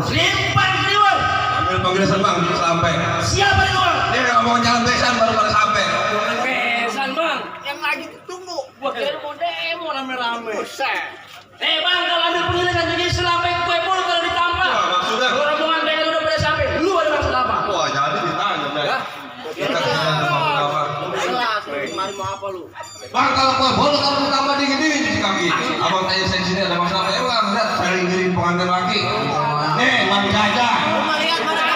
Selimpar di luar. Ambil panggilan bang, sampai. Siapa di luar? Dia ngomong jalan besan baru pada sampai. Besan bang, yang lagi tunggu. Gua kira mau demo rame-rame. Bang, kalau ambil pengirisan jadi selampai kue pun kalau ditampar. Maksudnya? Rombongan mereka udah pada sampai. Lu ada maksud apa? Wah, jadi ditanya deh. Kita apa? Jelas, kemarin mau apa lu? Bang, kalau kue boleh kalau ditambah dingin-dingin di kaki. Abang tanya saya di sini ada masalah apa? Bang, lihat saya ngirim pengantin laki. Nih, Bang Jaja. Rumah lihat mana apa?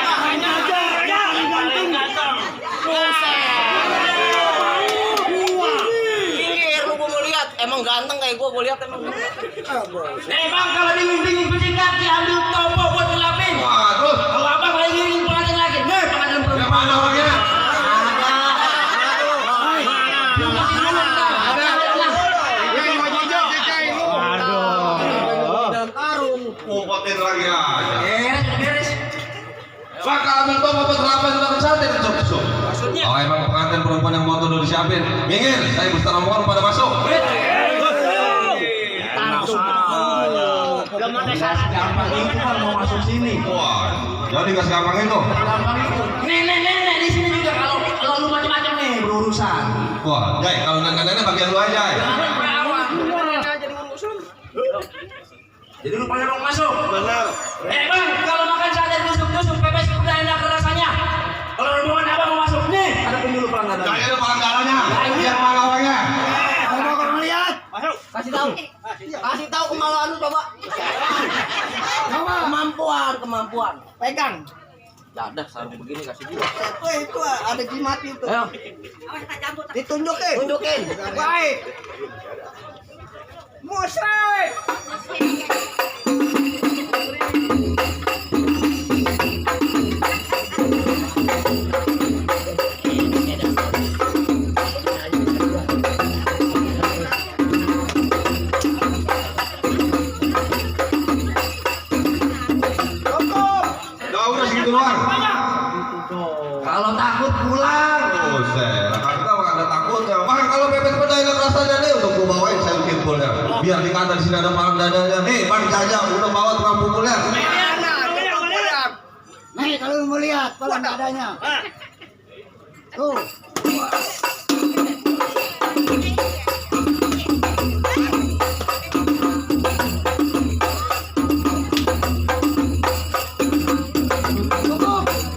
Emang ganteng kayak gua lihat emang. Bang, kalau dingin-dingin cuci kaki ambil topo buat ngelapin. Wah, terus Kalau abang lagi ngirim pengantin lagi, nih pengantin perempuan. yang mana orangnya? Popotin lagi aja. Beres. Bang, kalau ambil topo buat ngelapin sudah kesantin besok. Maksudnya? Oh, emang pengantin perempuan yang motor udah disiapin. Minggir, saya mesti rombongan pada masuk. Gampang itu kan mau masuk sini. Wah, jadi nggak segampang itu. Gampang itu. Nenek di sini juga kalau lu macam-macam nih berurusan. Wah, Jai, kalau nenek-nenek bagian lu aja. Jangan berawak. Jadi urusan. Jadi lu pada mau masuk. Benar. Bang, kalau makan sate tusuk-tusuk pepes udah enak rasanya. Kalau rombongan abang mau masuk nih, ada penyuluh pelanggaran. Jai ada pelanggarannya. Yang mana orangnya? Kalau lihat, kasih tahu kemaluan lu coba. Kemampuan. Pegang. Ya ada sarung begini kasih dia. Itu ada jimat itu. Ayo. Tunjukin. Baik. Musik. Kalau takut pulang. Buset, kita nggak ada takut ya. Bang, kalau pepes pedas enak rasanya nih, udah gua bawain saya pulnya. Biar di kantor sini ada palang dadanya. Nih, Bang Jaja udah bawa tukang pukulnya. Nih kalau mau lihat palang dadanya. Tuh.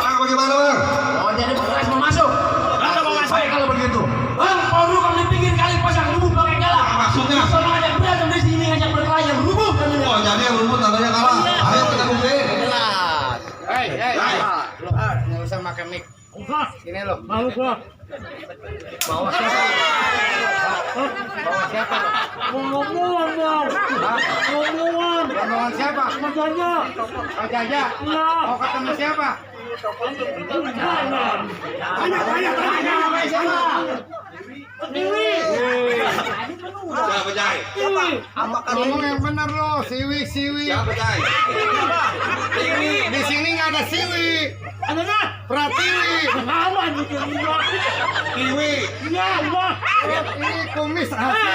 Bang, bagaimana bang? Oh, jadi beras mau masuk. Baik kalau begitu. Bang, kalau lu kalau di pinggir kali pasang rubuh pakai galah. Maksudnya? Sono ngajak berantem di sini ngajak berkelahi rubuh kan ini. Oh, jadi yang rumput tandanya kalah. Ayo kita buktiin. Jelas. Lu nggak usah pakai mic. Sini lo. Mau gua. Bawa siapa? Bawa siapa? Ngomong dong. Ngomong. Rombongan siapa? Mas Jaja. Pak Jaja. Iya. Mau ketemu siapa? Jangan. Tanya sama siapa? Siapa Jai? Ngomong yang benar lo, siwi. Siapa Jai? Di sini nggak ada siwi. Ada nggak? Pratiwi. Apa nih ini? Kiwi. Iya, iya. Ini kumis asli.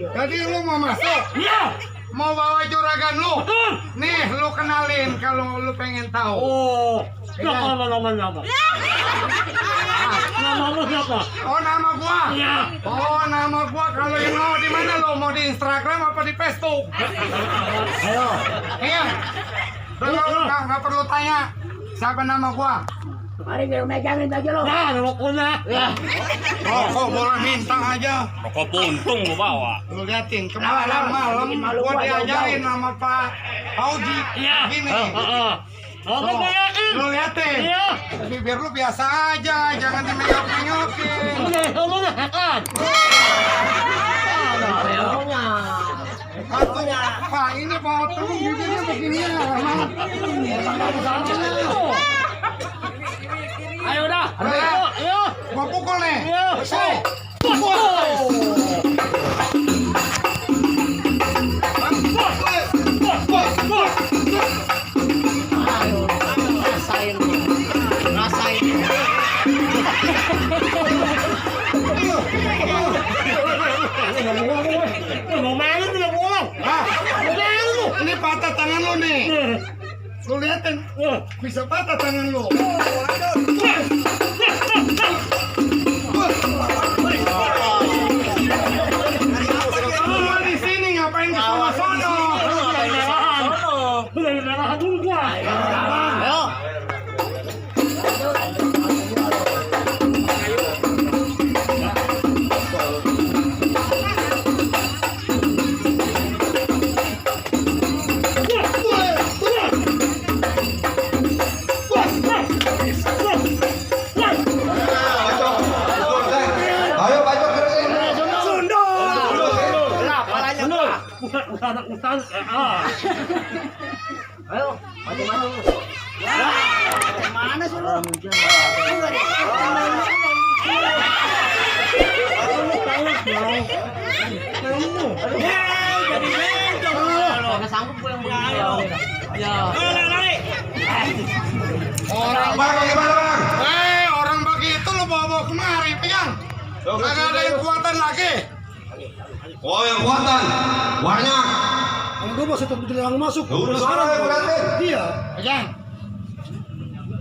Jadi lu mau masuk? Iya. Mau bawa juragan lu? Betul. Nih, lu kenalin kalau lu pengen tahu. Oh, siapa nama? Namamu siapa? Oh, nama gua. Iya. Oh, nama gua kalau yang mau di mana lo? Mau di Instagram apa di Facebook? Ayo. Iya. Nggak perlu tanya. Siapa nama gua? Mari biar megangin aja lo. Nah, rokoknya. Ya. Rokok boleh minta aja. Rokok puntung lu bawa. Lu liatin kemarin malam gua diajarin sama Pak Fauji. Iya. Gini. Oke, kayakin. Lu liatin. Iya. Bibir lu biasa aja, jangan dimenyok-menyokin. Oke, ngomongnya kan. Pak, ini potong bibirnya begini ya. Ayo dah. Ayo. Ayo. Gua pukul nih. Ayo. Ah, lu nih. Lu liatin, bisa patah tangan lu. Lu di sini ngapain ke sono? Beli merah juga. Ayo. Ayo bacok terusin. Usaha. Ayo, maju-maju. Mana sih lu? Nggak sanggup gue yang begini. Ya. Orang Bang, gimana bang? orang begitu lu bawa kemari, pegang. Kagak ada yang kuatan lagi. Oh yang kuatan, banyak. Kalau gue masih tetap dilarang masuk. Udah sana yang liatin. Iya. Pegang.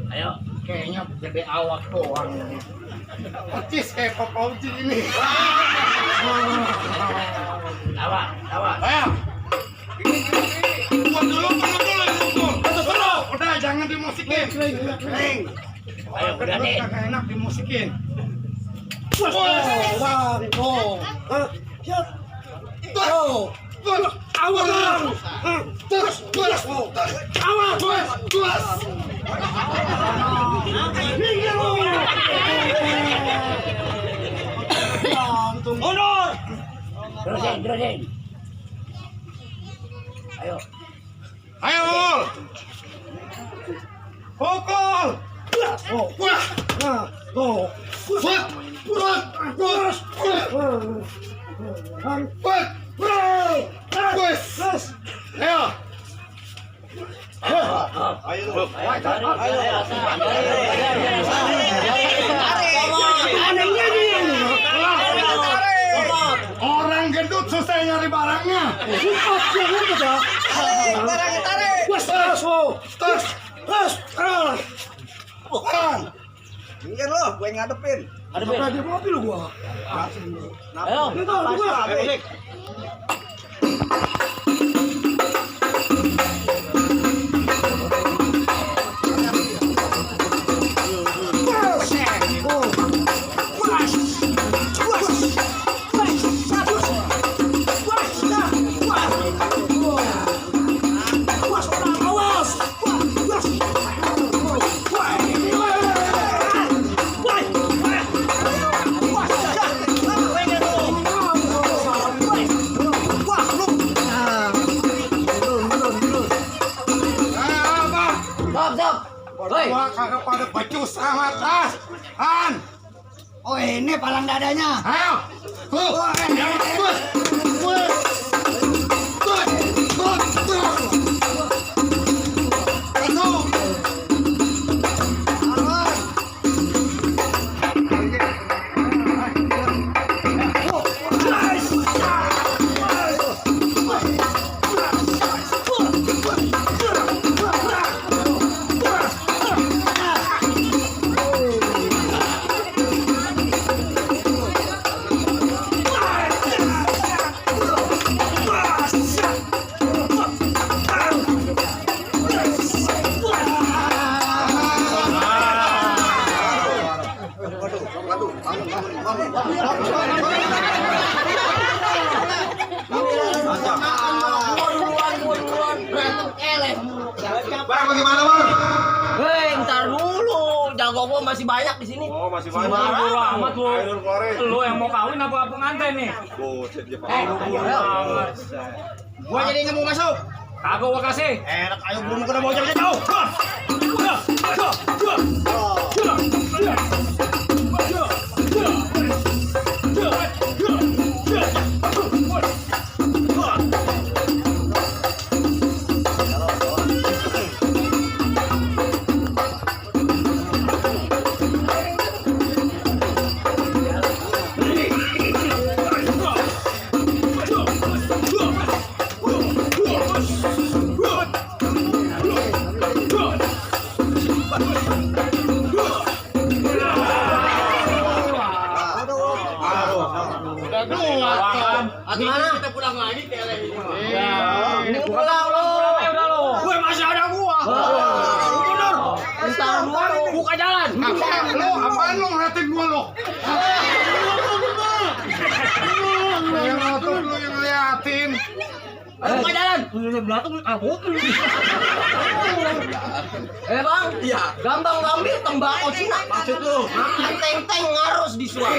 Ayo. Kayaknya jadi awak doang. Percis kayak Papa Uji ini. Tawa. Ayo. Buat dulu. Udah jangan dimusikin. Ayo, udah deh. Kagak enak dimusikin. Terusin. Ayo. Ayo. Pukul. Orang gendut susah nyari barangnya. Minggir lo, gue ngadepin. Ada Di mobil gua. Ayo. Wah, kagak pada becus amat tas. Han. Oh ini palang dadanya. Ayo. Bang, bagaimana bang? Hei, ntar dulu. Jago gua masih banyak di sini. Oh, masih banyak. banyak. Amat lu. Ayo, keluarin. Lu yang mau kawin apa pengantin nih? Buset dia Eh, Pak. Gua jadi nggak mau masuk. Kagak gua kasih. Enak, ayo belum kena bocor jauh. Ini pulang lo. Udah lo. Gue masih ada gua. Mundur. Entar dulu. Buka jalan. Apaan lo ngeliatin gua lo? Yang ngotot lo yang ngeliatin. Buka jalan. Bang, iya. Gampang ngambil tembakau Cina. Maksud lu? Teng-teng ngarus disuap.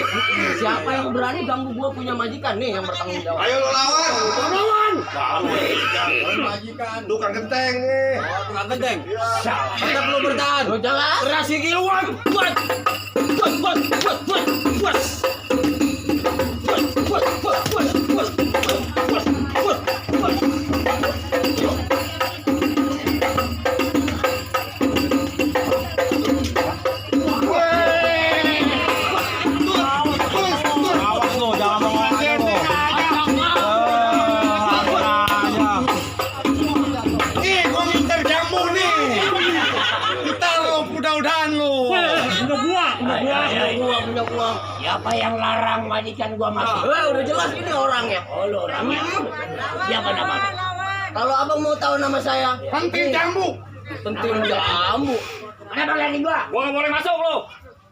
Siapa yang berani ganggu gua punya majikan nih yang bertanggung jawab? Ayo lo lawan. Lawan. Majikan, tukang genteng nih. Tukang genteng. Kita perlu bertahan. Lo jelas. Keras giluan. Buat. Awas lo, jangan mau aja lo. Nih, gua ngincer jambu nih. Kita lo, udah-udahan lo. Punya gua. Siapa yang larang majikan gua masuk? Udah jelas ini orangnya. Oh, lu orangnya. Siapa namanya? Kalau abang mau tahu nama saya, Pentil jambu. penting jambu. Kenapa lari gua? Gua nggak boleh masuk lo.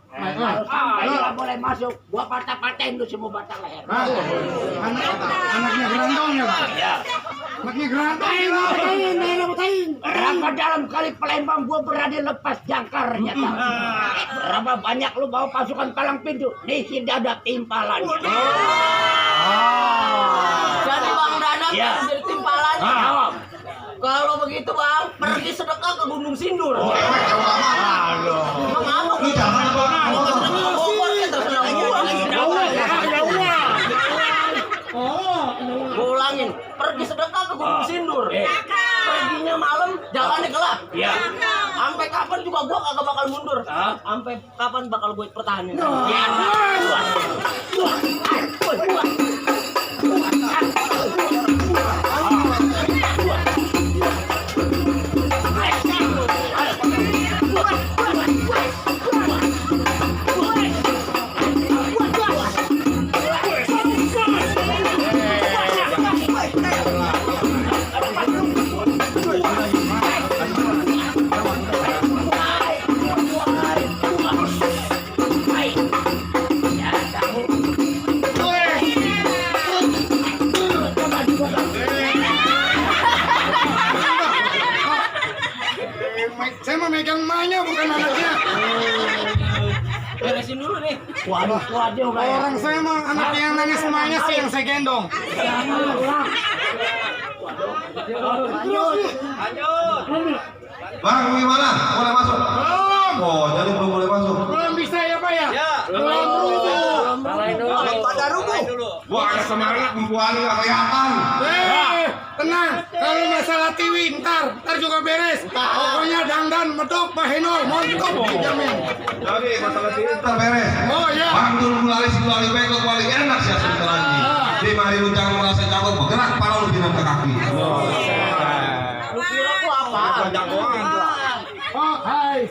Kalau sampai nggak boleh masuk, gua patah-patahin lu semua batang leher. Anaknya gerandong ya, Pak? Ya. Anaknya gerandong. Berapa dalam kali Palembang gua berani lepas jangkar nyata. Berapa banyak lu bawa pasukan palang pintu? Nih tidak ada timpalan. Jadi Bang Dadang Ya. jadi timpalan. Jawab. Kalau begitu Bang, pergi sedekah ke Gunung Sindur. Aduh. Emang apa? Lu jangan apa. Mau ke sedekah Bogor ya terserah gua. Gua ulangin, pergi sedekah ke Gunung Sindur. Perginya malam, jalannya gelap. Ya. Sampai kapan juga gua kagak bakal mundur. Sampai kapan bakal gue pertahanin. Ya. Saya mau megang emaknya bukan anaknya. Beresin dulu nih. Waduh, waduh, Orang saya mah anaknya yang nangis emaknya sih yang saya gendong. Bang, gimana? Boleh masuk? Belum. Oh, jadi belum boleh masuk. Belum bisa ya, Pak ya? Pada rubuh. Gua ada semangat membuali nggak kelihatan. Tenang. Kalau masalah tiwi ntar juga beres. Pokoknya dandan, medok, mahenol, montok dijamin. Jadi masalah ini terberes. Oh ya. Bang dulu mulai si wali bengkok wali enak sih sebentar lagi. Di mari lu jangan merasa jago, bergerak kepala lu pindah ke kaki. Lu kira gua apa? Oh, hai.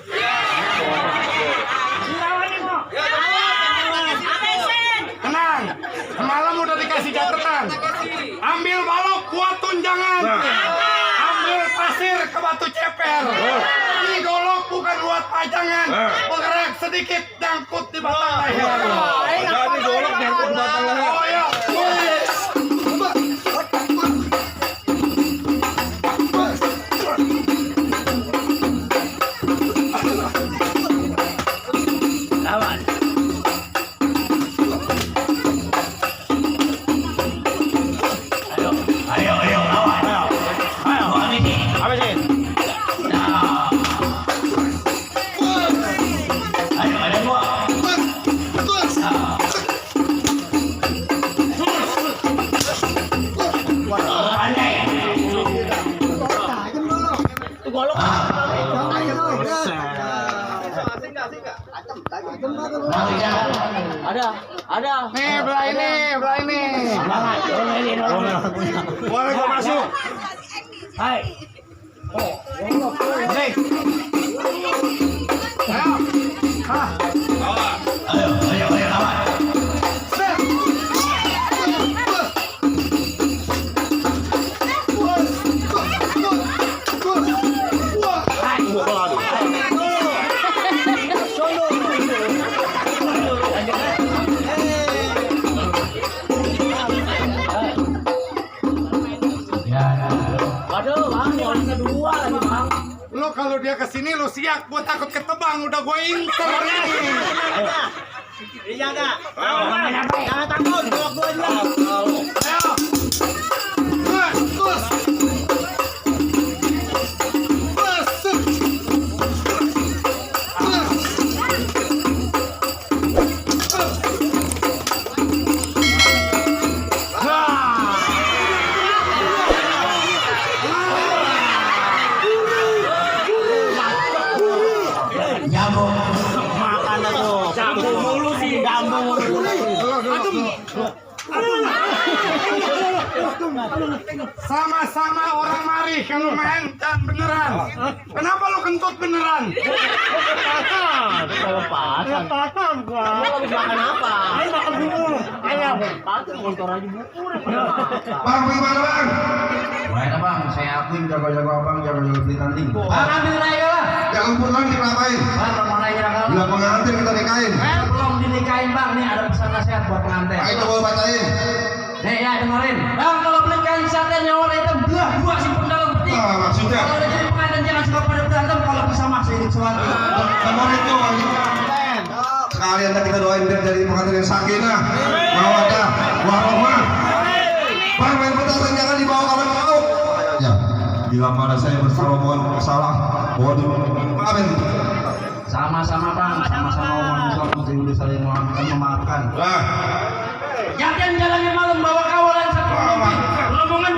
Tenang. Semalam udah dikasih catatan. Ambil balok buat tunjangan. Ambil pasir ke batu ceper. Ini golok bukan buat pajangan. Bergerak sedikit nyangkut di batang leher. Jadi golok nyangkut batang leher. Oh ya. Lawan. Ayo, lawan. Lawan ini. Habisin. Nah. Ayo, ada gua. Pandai. Itu golok. Ada. Nih, belah ini. Semangat. Ini. Boleh gua masuk. Hai. Ayo, lawan. kalau dia kesini lu siap, gua takut ketebang, udah gua incer nih. Dijaga. Kenapa? Jangan takut, gua dua. Ayo. Terus. Makan aku. Jambu mulu sih, jambu mulu. Sama-sama orang mari kalau main dan beneran. Kenapa lu kentut beneran? Kalau pasang. Pasang gua. Lu habis makan apa? Ayo makan bubur. Ayo. Pasang motor aja buku. Bang, bagaimana bang? Baik bang, saya akuin jago-jago abang, jago-jago beli tanding. Oh. Bang, ambil naik lah. Jangan pulang ngapain? Bang, mau naik kalau. Bila pengantin kita nikahin. Belum dinikahin bang, nih ada pesan nasihat buat pengantin. Ayo coba bacain. Nih ya dengerin. Bang, kalau beli kain satin yang warna hitam, belah dua simpen dalam peti. Ah, maksudnya? Kalau udah jadi pengantin jangan suka pada berantem, kalau bisa maksa hidup sewaktu. Nomor itu sekalian kita doain biar jadi pengantin yang sakinah, mawaddah, warahmah. Bang, main petasan jangan dibawa kalian mau. Ya, bila mana saya bersalah mohon salah, mohon maafin. Sama-sama bang, sama-sama umat Islam muslim udah saling memaafkan. Nah, Yakin jalannya malam bawa kawalan satu kopi. Rombongan